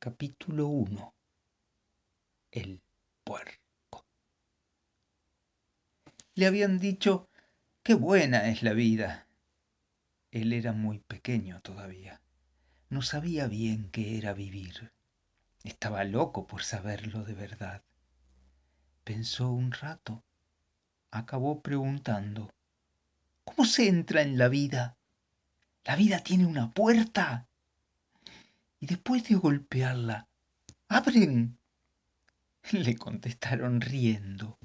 Capítulo 1. El puerco. Le habían dicho, qué buena es la vida. Él era muy pequeño todavía. No sabía bien qué era vivir. Estaba loco por saberlo de verdad. Pensó un rato. Acabó preguntando, ¿cómo se entra en la vida? ¿La vida tiene una puerta? Y después de golpearla, ¿abren? Le contestaron riendo.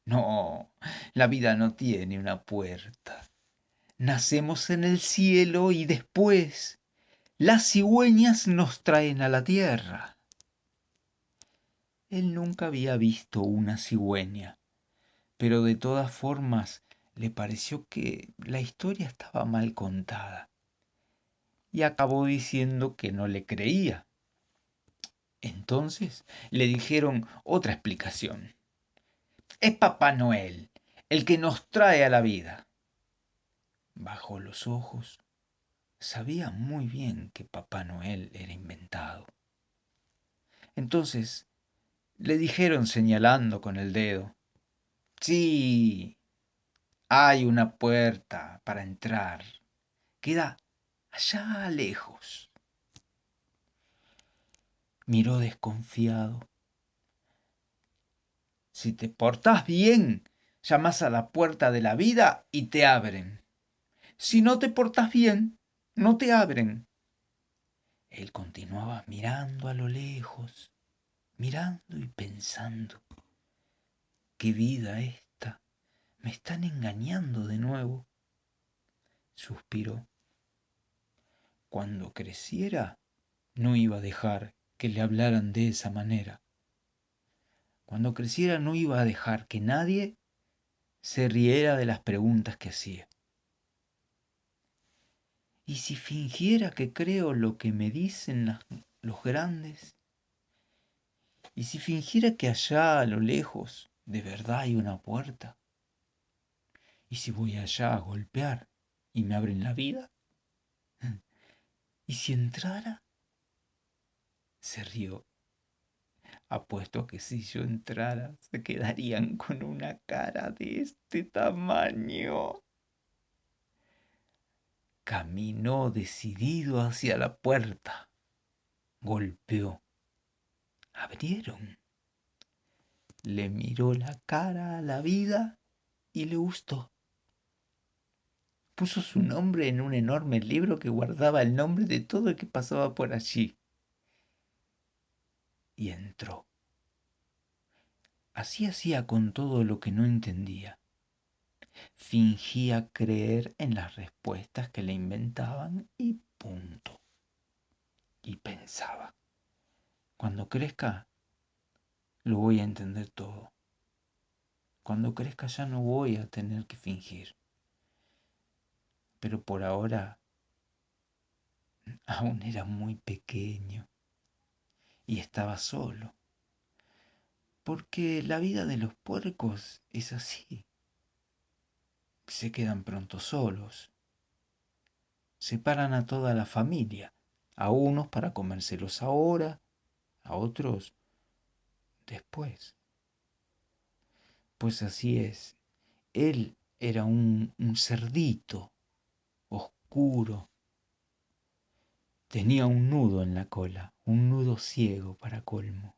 No, la vida no tiene una puerta. Nacemos en el cielo y después las cigüeñas nos traen a la tierra. Él nunca había visto una cigüeña, pero de todas formas le pareció que la historia estaba mal contada y acabó diciendo que no le creía. Entonces le dijeron otra explicación. Es Papá Noel, el que nos trae a la vida. Bajó los ojos. Sabía muy bien que Papá Noel era inventado. Entonces le dijeron señalando con el dedo, sí, hay una puerta para entrar. Queda allá lejos. Miró desconfiado. Si te portás bien, llamás a la puerta de la vida y te abren. Si no te portás bien, no te abren. Él continuaba mirando a lo lejos, mirando y pensando. ¿Qué vida esta? Me están engañando de nuevo. Suspiró. Cuando creciera, no iba a dejar que le hablaran de esa manera. Cuando creciera, no iba a dejar que nadie se riera de las preguntas que hacía. ¿Y si fingiera que creo lo que me dicen los grandes? ¿Y si fingiera que allá a lo lejos de verdad hay una puerta? ¿Y si voy allá a golpear y me abren la vida? ¿Y si entrara? Se rió. Apuesto que si yo entrara se quedarían con una cara de este tamaño. Caminó decidido hacia la puerta. Golpeó. Abrieron. Le miró la cara a la vida y le gustó. Puso su nombre en un enorme libro que guardaba el nombre de todo el que pasaba por allí. Y entró. Así hacía con todo lo que no entendía. Fingía creer en las respuestas que le inventaban y punto. Y pensaba, cuando crezca lo voy a entender todo. Cuando crezca ya no voy a tener que fingir. Pero por ahora aún era muy pequeño y estaba solo. Porque la vida de los puercos es así. Se quedan pronto solos. Separan a toda la familia. A unos para comérselos ahora, a otros después. Pues así es. Él era un cerdito oscuro. Tenía un nudo en la cola, un nudo ciego para colmo.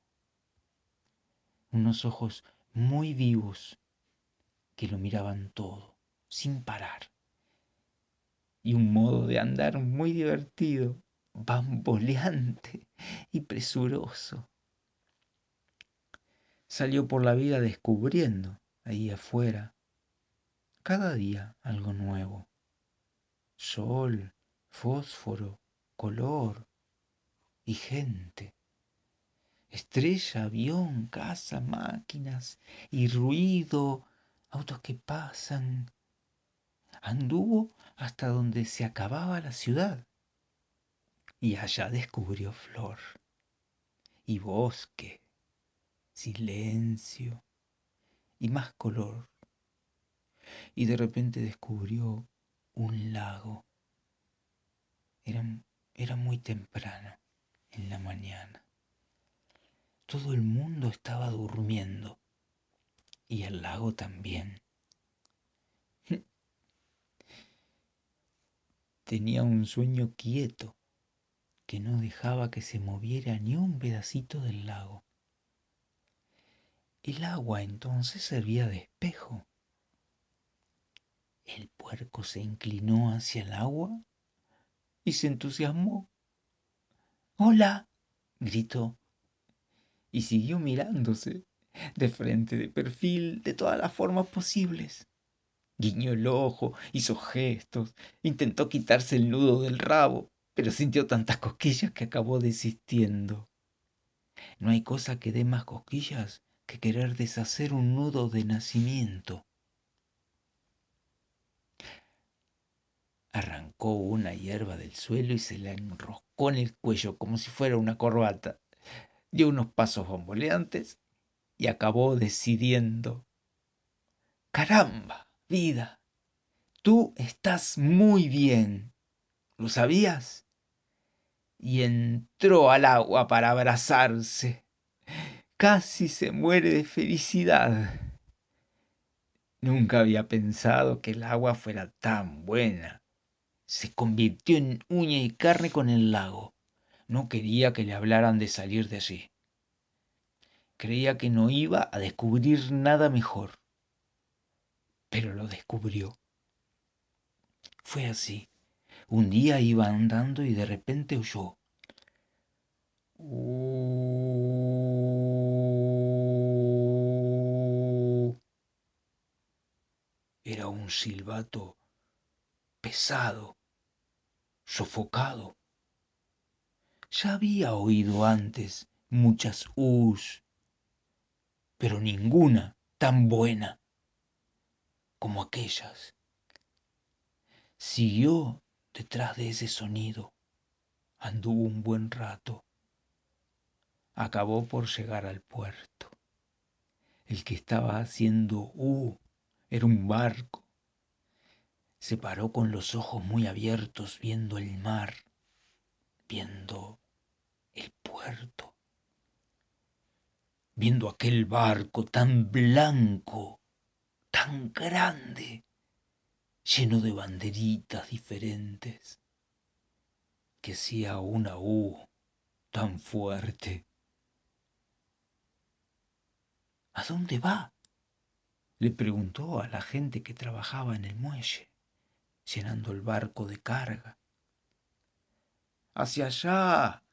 Unos ojos muy vivos que lo miraban todo, sin parar. Y un modo de andar muy divertido, bamboleante y presuroso. Salió por la vida descubriendo, ahí afuera, cada día algo nuevo. Sol, fósforo, color y gente. Estrella, avión, casa, máquinas y ruido, autos que pasan. Anduvo hasta donde se acababa la ciudad y allá descubrió flor y bosque, silencio y más color. Y de repente descubrió un lago. Era, era muy temprano en la mañana. Todo el mundo estaba durmiendo y el lago también. Tenía un sueño quieto que no dejaba que se moviera ni un pedacito del lago. El agua entonces servía de espejo. El puerco se inclinó hacia el agua y se entusiasmó. ¡Hola!, gritó, y siguió mirándose, de frente, de perfil, de todas las formas posibles. Guiñó el ojo, hizo gestos, intentó quitarse el nudo del rabo, pero sintió tantas cosquillas que acabó desistiendo. No hay cosa que dé más cosquillas que querer deshacer un nudo de nacimiento. Arrancó una hierba del suelo y se la enroscó en el cuello como si fuera una corbata. Dio unos pasos bamboleantes y acabó decidiendo: ¡Caramba, vida! Tú estás muy bien. ¿Lo sabías? Y entró al agua para abrazarse. Casi se muere de felicidad. Nunca había pensado que el agua fuera tan buena. Se convirtió en uña y carne con el lago. No quería que le hablaran de salir de allí. Creía que no iba a descubrir nada mejor. Pero lo descubrió. Fue así. Un día iba andando y de repente oyó: Era un silbato pesado, sofocado. Ya había oído antes muchas pero ninguna tan buena como aquellas. Siguió detrás de ese sonido, anduvo un buen rato, acabó por llegar al puerto. El que estaba haciendo era un barco. Se paró con los ojos muy abiertos viendo el mar, viendo el puerto, viendo aquel barco tan blanco, tan grande, lleno de banderitas diferentes, que hacía una tan fuerte. ¿A dónde va?, le preguntó a la gente que trabajaba en el muelle, llenando el barco de carga. Hacia allá,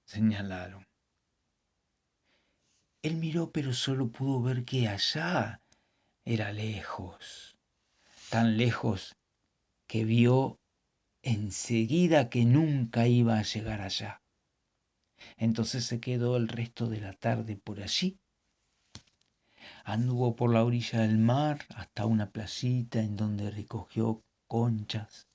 señalaron. Él miró, pero solo pudo ver que allá era lejos, tan lejos que vio enseguida que nunca iba a llegar allá. Entonces se quedó el resto de la tarde por allí. Anduvo por la orilla del mar hasta una playita en donde recogió conchas.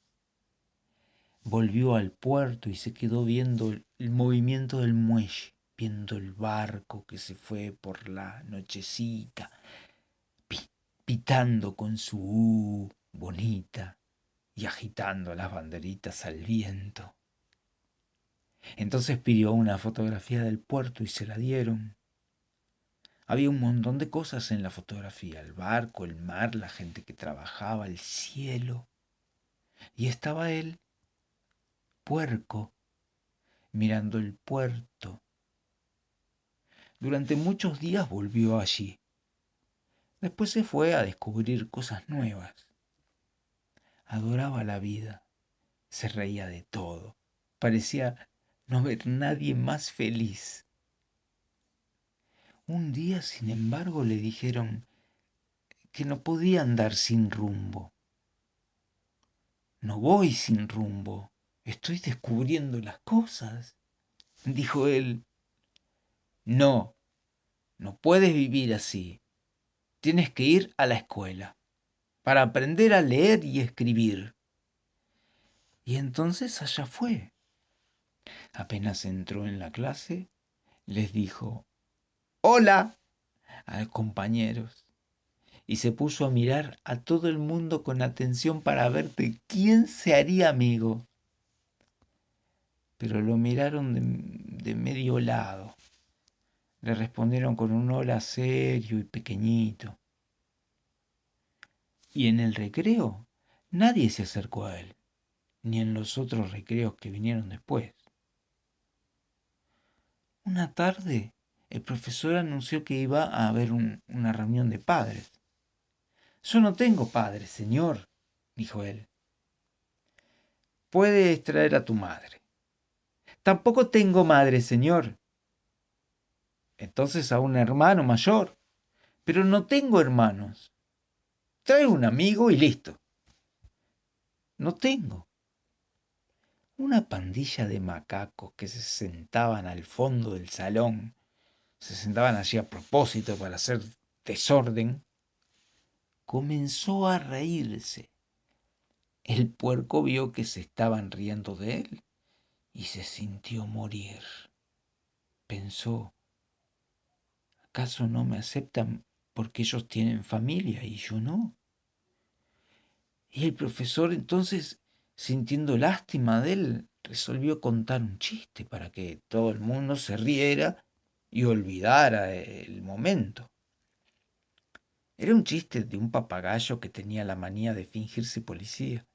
Volvió al puerto y se quedó viendo el movimiento del muelle, viendo el barco que se fue por la nochecita, pitando con su bonita y agitando las banderitas al viento. Entonces pidió una fotografía del puerto y se la dieron. Había un montón de cosas en la fotografía: el barco, el mar, la gente que trabajaba, el cielo. Y estaba él, puerco, mirando el puerto. Durante muchos días volvió allí. Después se fue a descubrir cosas nuevas. Adoraba la vida, se reía de todo. Parecía no ver nadie más feliz. Un día, sin embargo, le dijeron que no podía andar sin rumbo. No voy sin rumbo, estoy descubriendo las cosas, dijo él. No, no puedes vivir así. Tienes que ir a la escuela para aprender a leer y escribir. Y entonces allá fue. Apenas entró en la clase, les dijo hola a los compañeros y se puso a mirar a todo el mundo con atención para ver de quién se haría amigo. Pero lo miraron de medio lado. Le respondieron con un hola serio y pequeñito. Y en el recreo nadie se acercó a él, ni en los otros recreos que vinieron después. Una tarde, el profesor anunció que iba a haber una reunión de padres. Yo no tengo padres, señor, dijo él. Puedes traer a tu madre. Tampoco tengo madre, señor. Entonces a un hermano mayor. Pero no tengo hermanos. Trae un amigo y listo. No tengo. Una pandilla de macacos que se sentaban al fondo del salón, se sentaban allí a propósito para hacer desorden, comenzó a reírse. El puerco vio que se estaban riendo de él y se sintió morir. Pensó, ¿acaso no me aceptan porque ellos tienen familia y yo no? Y el profesor entonces, sintiendo lástima de él, resolvió contar un chiste para que todo el mundo se riera y olvidara el momento. Era un chiste de un papagayo que tenía la manía de fingirse policía.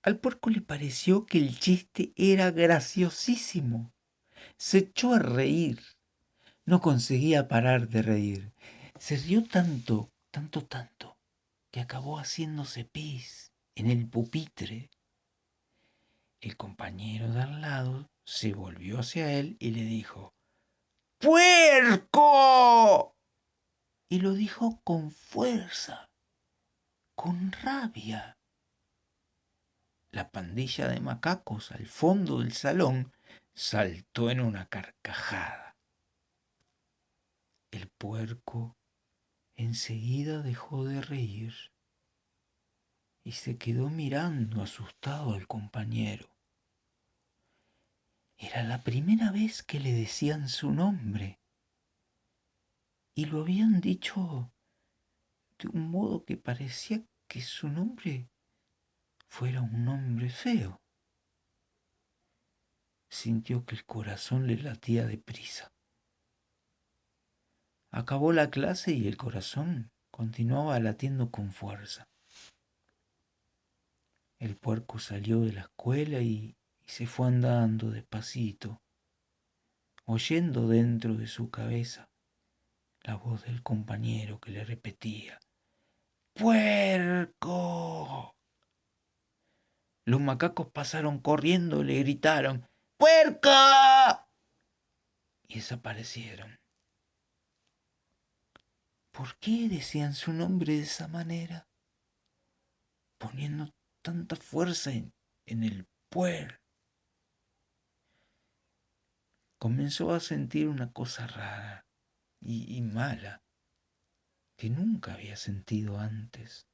Al puerco le pareció que el chiste era graciosísimo. Se echó a reír. No conseguía parar de reír. Se rió tanto, tanto, tanto, que acabó haciéndose pis en el pupitre. El compañero de al lado se volvió hacia él y le dijo, ¡Puerco! Y lo dijo con fuerza, con rabia. La pandilla de macacos al fondo del salón saltó en una carcajada. El puerco enseguida dejó de reír y se quedó mirando asustado al compañero. Era la primera vez que le decían su nombre y lo habían dicho de un modo que parecía que su nombre fuera un nombre feo. Sintió que el corazón le latía deprisa. Acabó la clase y el corazón continuaba latiendo con fuerza. El puerco salió de la escuela y se fue andando despacito, oyendo dentro de su cabeza la voz del compañero que le repetía, ¡Puerco! Los macacos pasaron corriendo, le gritaron, ¡Puerco! Y desaparecieron. ¿Por qué decían su nombre de esa manera? Poniendo tanta fuerza en el puer. Comenzó a sentir una cosa rara y mala que nunca había sentido antes.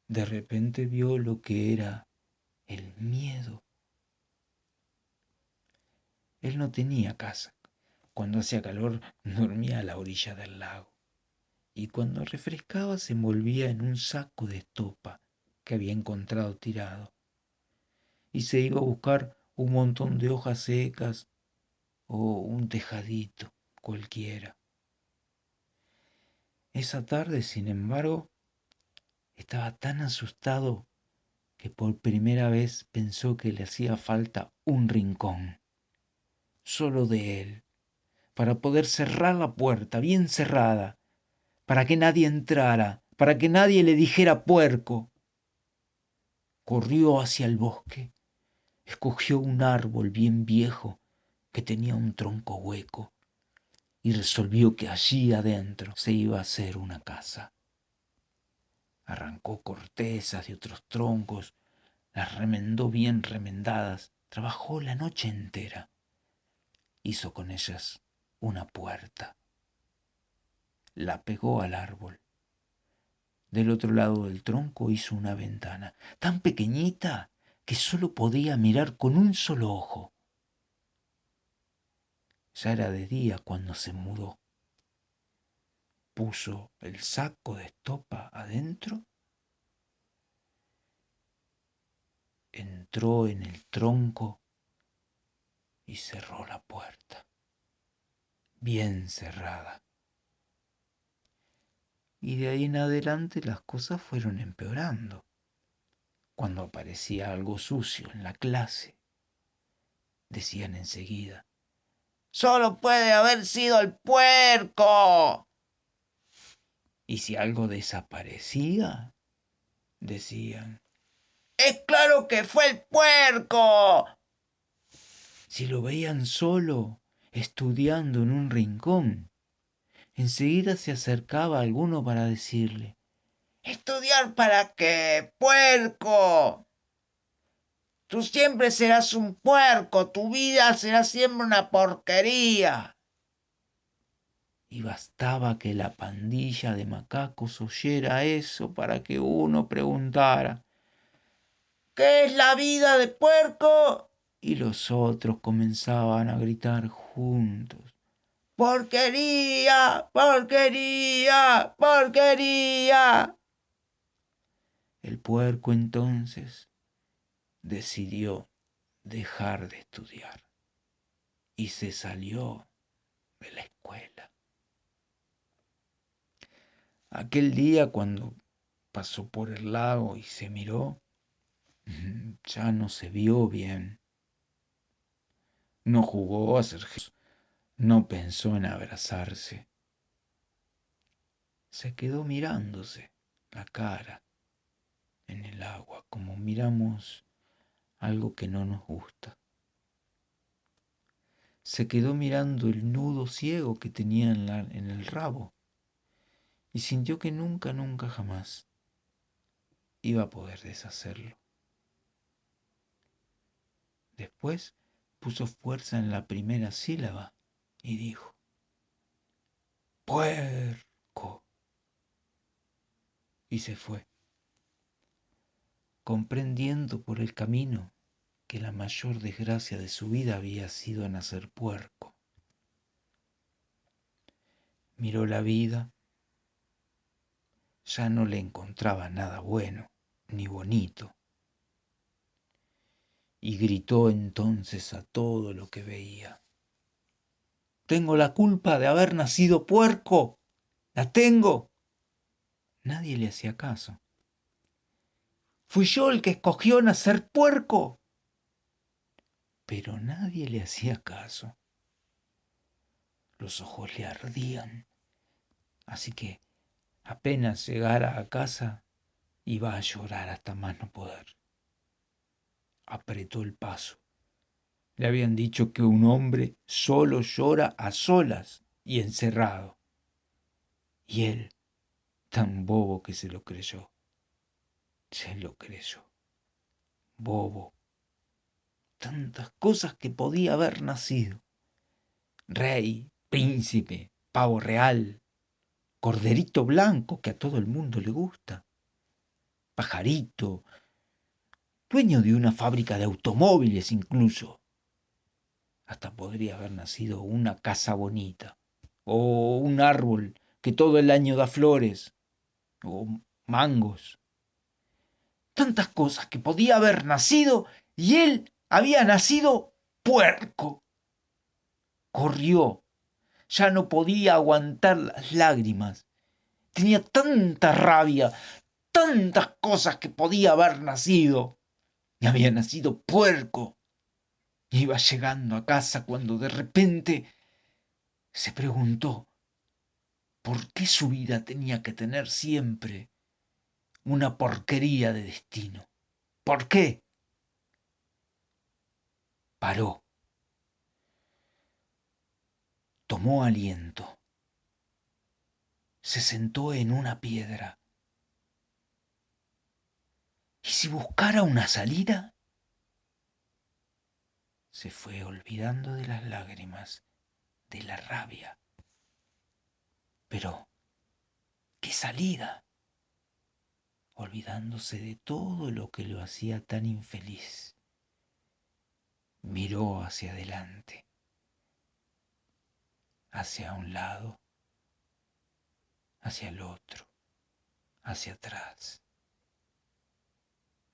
De repente vio lo que era el miedo. Él no tenía casa. Cuando hacía calor dormía a la orilla del lago y cuando refrescaba se envolvía en un saco de estopa que había encontrado tirado y se iba a buscar un montón de hojas secas o un tejadito cualquiera. Esa tarde, sin embargo, estaba tan asustado que por primera vez pensó que le hacía falta un rincón, solo de él, para poder cerrar la puerta bien cerrada, para que nadie entrara, para que nadie le dijera puerco. Corrió hacia el bosque, escogió un árbol bien viejo que tenía un tronco hueco y resolvió que allí adentro se iba a hacer una casa. Arrancó cortezas de otros troncos, las remendó bien remendadas, trabajó la noche entera. Hizo con ellas una puerta, la pegó al árbol. Del otro lado del tronco hizo una ventana, tan pequeñita que solo podía mirar con un solo ojo. Ya era de día cuando se mudó. Puso el saco de estopa adentro, entró en el tronco y cerró la puerta, bien cerrada. Y de ahí en adelante las cosas fueron empeorando. Cuando aparecía algo sucio en la clase, decían enseguida: ¡Solo puede haber sido el puerco! Y si algo desaparecía, decían: ¡Es claro que fue el puerco! Si lo veían solo, estudiando en un rincón, enseguida se acercaba alguno para decirle: ¿Estudiar para qué, puerco? Tú siempre serás un puerco, tu vida será siempre una porquería. Y bastaba que la pandilla de macacos oyera eso para que uno preguntara: ¿qué es la vida de puerco? Y los otros comenzaban a gritar juntos: ¡porquería! ¡Porquería! ¡Porquería! El puerco entonces decidió dejar de estudiar y se salió de la escuela. Aquel día, cuando pasó por el lago y se miró, ya no se vio bien. No jugó a ser Jesús, no pensó en abrazarse. Se quedó mirándose la cara en el agua, como miramos algo que no nos gusta. Se quedó mirando el nudo ciego que tenía en el rabo y sintió que nunca, nunca jamás iba a poder deshacerlo. Después puso fuerza en la primera sílaba y dijo: puerco. Y se fue, comprendiendo por el camino que la mayor desgracia de su vida había sido nacer puerco. Miró la vida, ya no le encontraba nada bueno ni bonito, y gritó entonces a todo lo que veía: tengo la culpa de haber nacido puerco, la tengo. Nadie le hacía caso. Fui yo el que escogió nacer puerco. Pero nadie le hacía caso. Los ojos le ardían, así que apenas llegara a casa iba a llorar hasta más no poder. Apretó el paso. Le habían dicho que un hombre solo llora a solas y encerrado. Y él, tan bobo que se lo creyó. Se lo creyó. Bobo. Tantas cosas que podía haber nacido: rey, príncipe, pavo real, corderito blanco que a todo el mundo le gusta, pajarito, dueño de una fábrica de automóviles incluso. Hasta podría haber nacido una casa bonita, o un árbol que todo el año da flores, o mangos. Tantas cosas que podía haber nacido y él había nacido puerco. Corrió, ya no podía aguantar las lágrimas. Tenía tanta rabia, tantas cosas que podía haber nacido. Y había nacido puerco. Iba llegando a casa cuando de repente se preguntó por qué su vida tenía que tener siempre una porquería de destino. ¿Por qué? Paró, tomó aliento, se sentó en una piedra. ¿Y si buscara una salida? Se fue olvidando de las lágrimas, de la rabia. Pero, ¿qué salida? Olvidándose de todo lo que lo hacía tan infeliz. Miró hacia adelante, hacia un lado, hacia el otro, hacia atrás.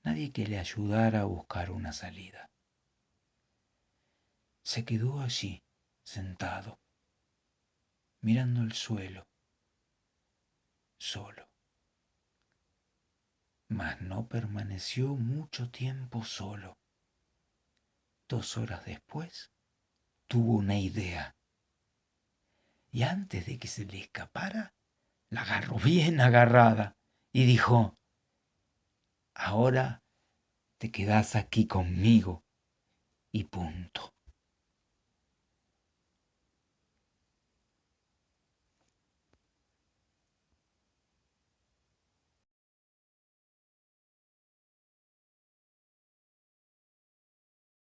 Nadie que le ayudara a buscar una salida. Se quedó allí, sentado, mirando el suelo, solo. Mas no permaneció mucho tiempo solo. 2 horas después tuvo una idea y antes de que se le escapara, la agarró bien agarrada y dijo: ahora te quedás aquí conmigo y punto.